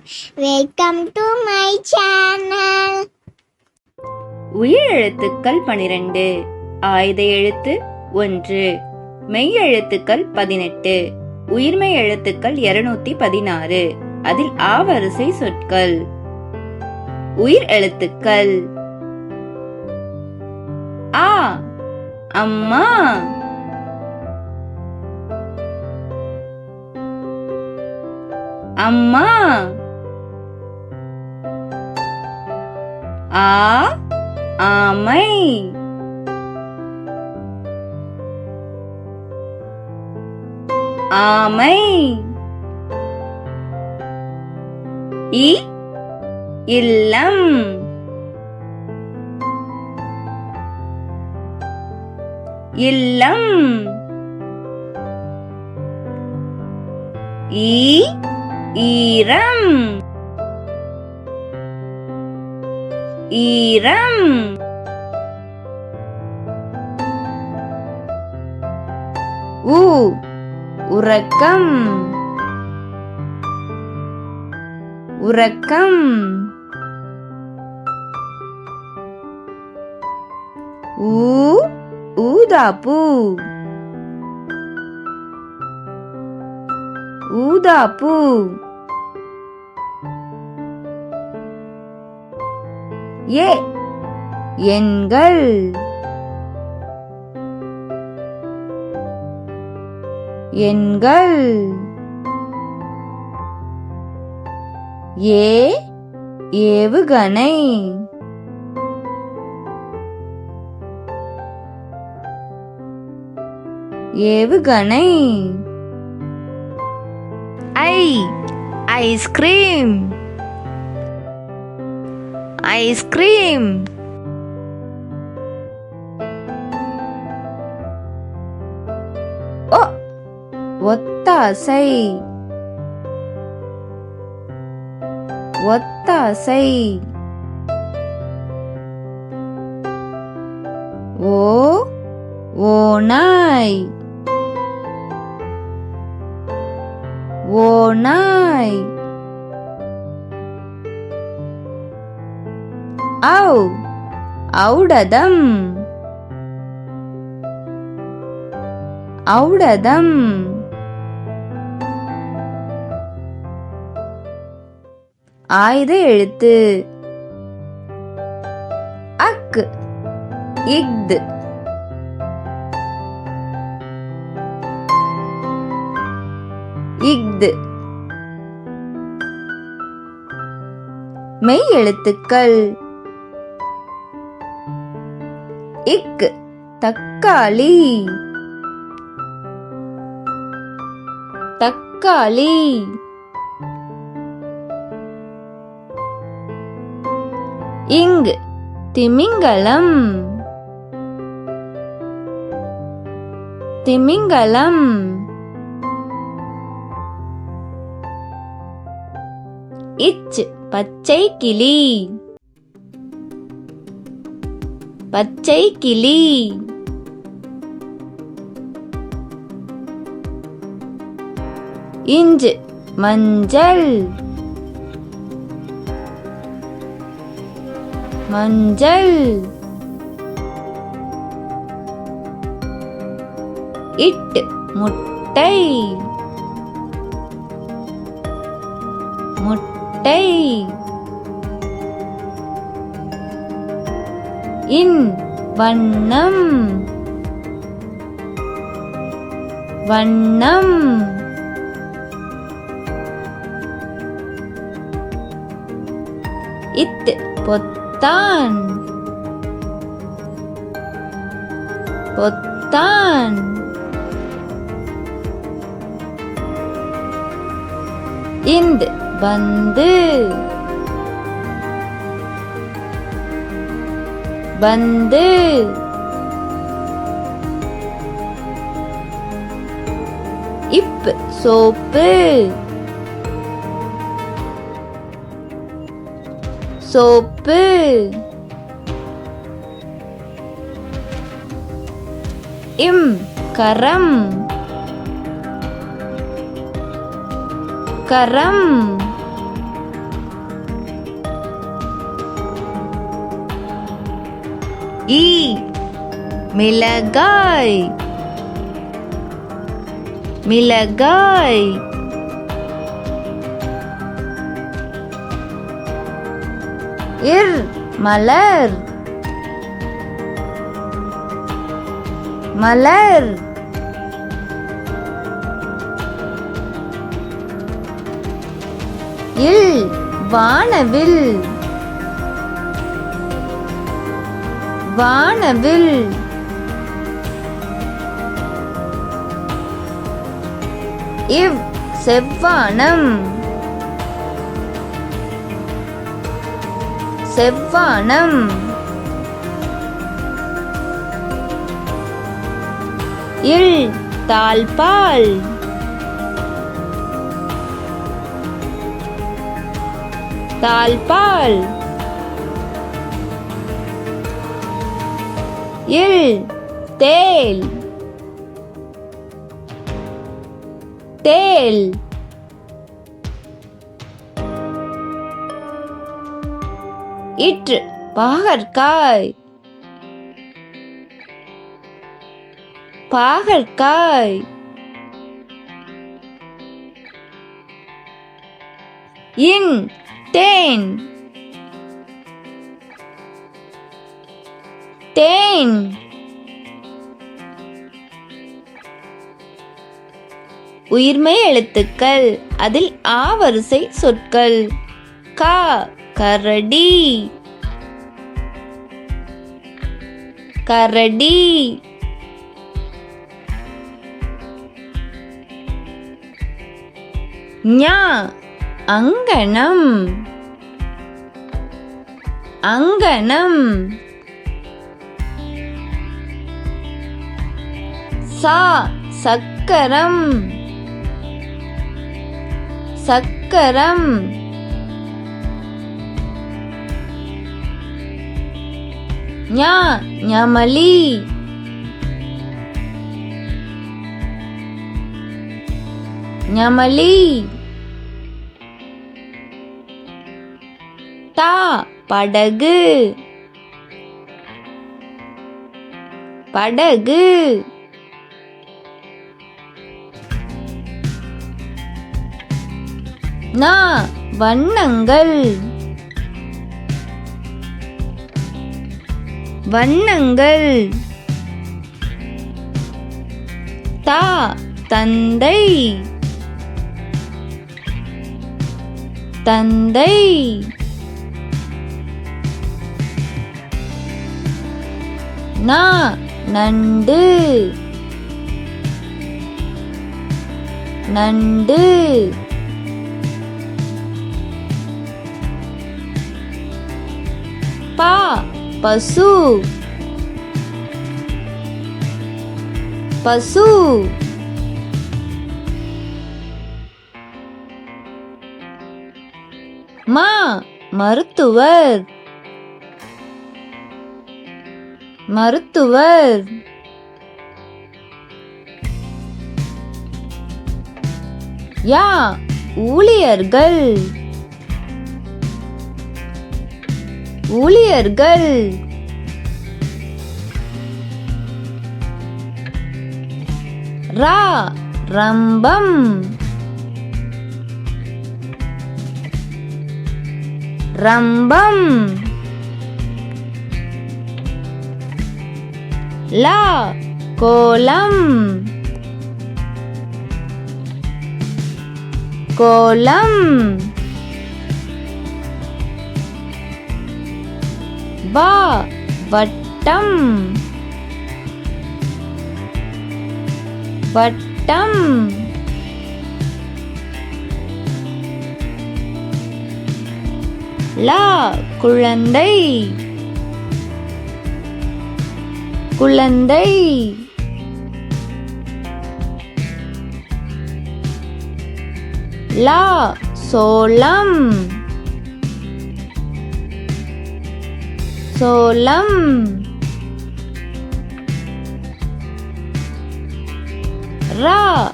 Welcome to my channel. உயிர் எழுத்துக்கள் 12, ஆயுத எழுத்து 1, மெய் எழுத்துக்கள் 18, உயிர்மெய் எழுத்துக்கள் 216. அதில் ஆ வரிசை சொற்கள். உயிர் எழுத்துக்கள்: ஆ அம்மா, அம்மா. ஆ ஆமை, ஆமை. இ இல்லம், இல்லம். ஈ ஈரம், ஈரம். உ உறக்கம், உறக்கம். ஊ ஊதாப்பூ, ஊதாப்பூ. ஏ எண்கள், எண்கள். ஏ ஏவுகணை, ஏவுகணை. ஐ ஐஸ்கிரீம், ஐஸ்கிரீம். ஒ ஒத்தாசை, ஒத்தாசை. ஓ ஓநாய், ஓநாய். ஔ ஔடதம், ஔடதம். ஆயுத எழுத்து. அக் இஃது, இஃது. மெய் எழுத்துக்கள். இக் தக்காளி, தக்காளி. இங் திமிங்கலம், திமிங்கலம். இச் பச்சை கிளி, பச்சை கிளி. இஞ்ச் மஞ்சள், மஞ்சள். இட் முட்டை, முட்டை. இன் வண்ணம், வண்ணம். இத் பொத்தான், பொத்தான். இந்த் பந்து, பந்து. இப் சோப்பு, சோப்பு. இம் கரம், கரம். இ மிளகாய் மிளகாய். இர் மலர் மலர். இல் வானவில் வானவில். இவ் செவ்வானம் செவ்வானம். இல் தாழ்பால் தாழ்பால். இல் தேல் தேல். இற்று பாகற்காய் பாகற்காய். இன் தேன் தேன். உயிர்மெய் எழுத்துக்கள், அதில் ஆ வரிசை சொற்கள். க கரடி கரடி. ஞ அங்கணம் அங்கணம். சா சக்கரம் சக்கரம். ஞ ஞமலி ஞமலி. தா படகு படகு. நா வண்ணங்கள் வண்ணங்கள். தா தந்தை தந்தை. நா நண்டு நண்டு. பா பசு பசு. மா மருத்துவர் மருத்துவர். யா ஊழியர்கள் ஊழியர்கள். ரா ரம்பம் ரம்பம். லா கோலம் கோலம். வா வட்டம் வட்டம். லா குழந்தை குழந்தை. லா சோளம் சோளம். ரா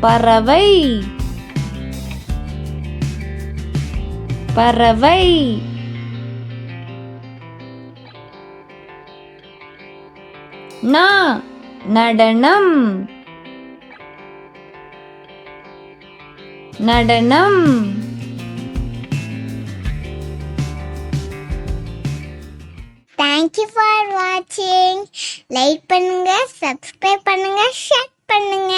பறவை பறவை. நா நடனம் நடனம். Thank you for watching. Like பண்ணுங்க, சப்ஸ்கிரைப் பண்ணுங்க, ஷேர் பண்ணுங்க.